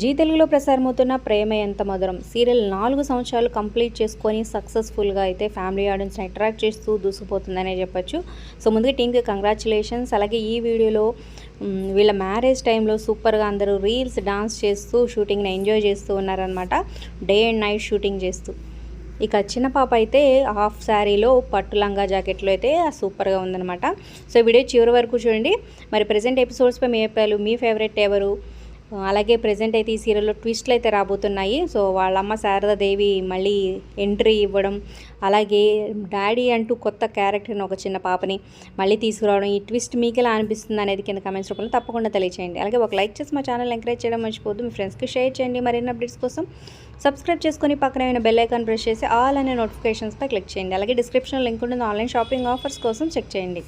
G తెలుగులో ప్రసారమవుతున్న ప్రేమ ఎంత మధురం సీరియల్ 4 సంవత్సరాలు కంప్లీట్ చేసుకొని సక్సెస్ఫుల్గా అయితే ఫ్యామిలీ ఆడియన్స్ని అట్రాక్ట్ చేస్తూ దూసుకుపోతుందనే చెప్పొచ్చు. సో ముందుగా టీంకి కంగ్రాచులేషన్స్. అలాగే ఈ వీడియోలో వీళ్ళ మ్యారేజ్ టైంలో సూపర్గా అందరూ రీల్స్ డాన్స్ చేస్తూ షూటింగ్ని ఎంజాయ్ చేస్తూ ఉన్నారనమాట. డే అండ్ నైట్ షూటింగ్ చేస్తూ. ఇక చిన్న పాప అయితే హాఫ్ శారీలో పట్టు లంగా జాకెట్లో అయితే సూపర్గా ఉందనమాట. సో వీడియో చివరి వరకు చూడండి. మరి ప్రజెంట్ ఎపిసోడ్స్పై మీ అభిప్రాయాలు, మీ ఫేవరెట్ ఎవరు, అలాగే ప్రజెంట్ అయితే ఈ సీరియల్లో ట్విస్ట్లు అయితే రాబోతున్నాయి. సో వాళ్ళమ్మ శారదాదేవి మళ్ళీ ఎంట్రీ ఇవ్వడం, అలాగే డాడీ అంటూ కొత్త క్యారెక్టర్ని ఒక చిన్న పాపని మళ్ళీ తీసుకురావడం, ఈ ట్విస్ట్ మీకు ఎలా అనిపిస్తుంది అనేది కింద కామెంట్స్ రూపంలో తప్పకుండా తెలియచేయండి. అలాగే ఒక లైక్ చేసి మా ఛానల్ ఎంకరేజ్ చేయడం మర్చిపోద్దు. మీ ఫ్రెండ్స్కి షేర్ చేయండి. మరిన్ని అప్డేట్స్ కోసం సబ్స్క్రైబ్ చేసుకొని పక్కన బెల్ ఐకాన్ ప్రెస్ చేసి ఆల్ అనే నోటిఫికేషన్స్పై క్లిక్ చేయండి. అలాగే డిస్క్రిప్షన్లో లింక్ ఉంటుంది. ఆన్లైన్ షాపింగ్ ఆఫర్స్ కోసం చెక్ చేయండి.